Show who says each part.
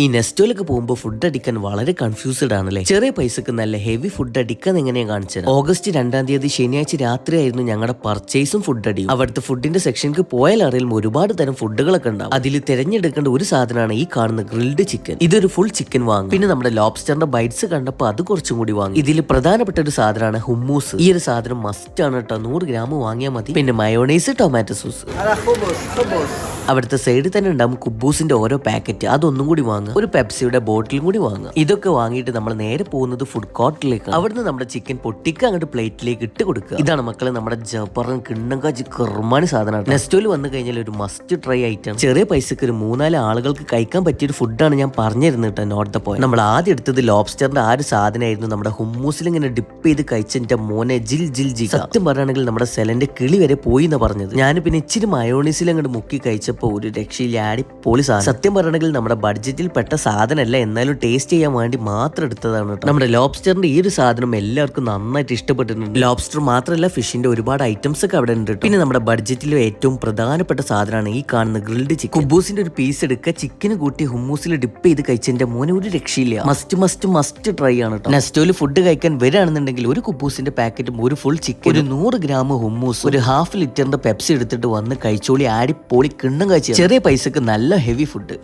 Speaker 1: ഈ നെസ്റ്റോയിലൊക്കെ പോകുമ്പോൾ ഫുഡ് അടിക്കാൻ വളരെ കൺഫ്യൂസ്ഡ് ആണല്ലേ. ചെറിയ പൈസക്ക് നല്ല ഹെവി ഫുഡ് അടിക്കാൻ എങ്ങനെയാ കാണിച്ചത്. ഓഗസ്റ്റ് 2-ാം തീയതി ശനിയാഴ്ച രാത്രിയായിരുന്നു ഞങ്ങളുടെ പർച്ചേസും ഫുഡ് അടിയും. അവിടുത്തെ ഫുഡിന്റെ സെക്ഷനിക്ക് പോയാൽ അറിയാലും ഒരുപാട് തരം ഫുഡുകളൊക്കെ ഉണ്ടാവും. അതിൽ തിരഞ്ഞെടുക്കേണ്ട ഒരു സാധനമാണ് ഈ കാണുന്ന ഗ്രിൽഡ് ചിക്കൻ. ഇതൊരു ഫുൾ ചിക്കൻ വാങ്ങും. പിന്നെ നമ്മുടെ ലോബ്സ്റ്ററിന്റെ ബൈറ്റ്സ് കണ്ടപ്പോൾ അത് കുറച്ചും കൂടി വാങ്ങി. ഇതിൽ പ്രധാനപ്പെട്ട ഒരു സാധനമാണ് ഹുമ്മൂസ്. ഈ ഒരു സാധനം മസ്റ്റ് ആണ് കേട്ടോ. 100 ഗ്രാം വാങ്ങിയാൽ മതി. പിന്നെ മയോണൈസ്, ടൊമാറ്റോ സോസ്. അവിടുത്തെ സൈഡിൽ തന്നെ ഉണ്ടാവും കുബൂസിന്റെ ഓരോ പാക്കറ്റ്. അതൊന്നും കൂടി വാങ്ങുക. ഒരു പെപ്സിയുടെ ബോട്ടിലും കൂടി വാങ്ങുക. ഇതൊക്കെ വാങ്ങിയിട്ട് നമ്മൾ നേരെ പോകുന്നത് ഫുഡ് കോർട്ടിലേക്ക്. അവിടുന്ന് നമ്മുടെ ചിക്കൻ പൊട്ടിക്ക അങ്ങോട്ട് പ്ലേറ്റിലേക്ക് ഇട്ട് കൊടുക്കുക. ഇതാണ് മക്കളെ നമ്മുടെ ജബറൻ കിണ്ണങ്കാജി കർമാനി സാധനമാണ്. നെസ്റ്റോയിൽ വന്നു കഴിഞ്ഞാൽ ഒരു മസ്റ്റ് ട്രൈ ഐറ്റം. ചെറിയ പൈസക്ക് ഒരു 3-4 ആളുകൾക്ക് കഴിക്കാൻ പറ്റിയ ഒരു ഫുഡാണ് ഞാൻ പറഞ്ഞിരുന്നത് കേട്ടോ. Note the point. നമ്മൾ ആദ്യം എടുത്തത് ലോബ്സ്റ്ററിന്റെ ആ ഒരു സാധനമായിരുന്നു. നമ്മുടെ ഹുമ്മൂസിൽ ഇങ്ങനെ ഡിപ്പ് ചെയ്ത് കഴിച്ചെന്റെ മോനെ ജിൽ ജിൽ ജി. സത്യം പറയുകയാണെങ്കിൽ നമ്മുടെ സെലന്റെ കിളി വരെ പോയി എന്ന് പറഞ്ഞത്. ഞാൻ പിന്നെ ഇച്ചിരി മയോണീസിൽ അങ്ങോട്ട് മുക്കി കഴിച്ചപ്പോൾ ഒരു രക്ഷയില്ല. അടിപൊളി സാധനം. സത്യം പറയുകയാണെങ്കിൽ നമ്മുടെ ബഡ്ജറ്റിൽ പെട്ട സാധനമല്ല, എന്നാലും ടേസ്റ്റ് ചെയ്യാൻ വേണ്ടി മാത്രം എടുത്തതാണ് കേട്ടോ. നമ്മുടെ ലോബ്സ്റ്ററിന്റെ ഈ ഒരു സാധനം എല്ലാവർക്കും നന്നായിട്ട് ഇഷ്ടപ്പെട്ടിട്ടുണ്ട്. ലോബ്സ്റ്റർ മാത്രമല്ല ഫിഷിന്റെ ഒരുപാട് ഐറ്റംസ് ഒക്കെ അവിടെ ഉണ്ട്. പിന്നെ നമ്മുടെ ബഡ്ജറ്റിലെ ഏറ്റവും പ്രധാനപ്പെട്ട സാധനമാണ് ഈ കാണുന്ന ഗ്രിൽഡ് ചിക്കൻ. കുബൂസിന്റെ ഒരു പീസ് എടുക്കുക, ചിക്കന് കൂട്ടി ഹുമ്മൂസിൽ ഡിപ്പ് ചെയ്ത് കഴിച്ചതിന്റെ മോനെ ഒരു രക്ഷയില്ല. മസ്റ്റ് ട്രൈ ആണ് കേട്ടോ. നെസ്റ്റോയിൽ ഫുഡ് കഴിക്കാൻ വരികയാണെന്നുണ്ടെങ്കിൽ ഒരു കുബൂസിന്റെ പാക്കറ്റും ഒരു ഫുൾ ചിക്കൻ, ഒരു 100 ഗ്രാം ഹുമ്മൂസ്, ഒരു ഹാഫ് ലിറ്ററിന്റെ പെപ്സി എടുത്തിട്ട് വന്ന് കഴിച്ചോളി. അടിപൊളി കിണ്ണം കഴിച്ച ചെറിയ പൈസക്ക് നല്ല ഹെവി ഫുഡ്.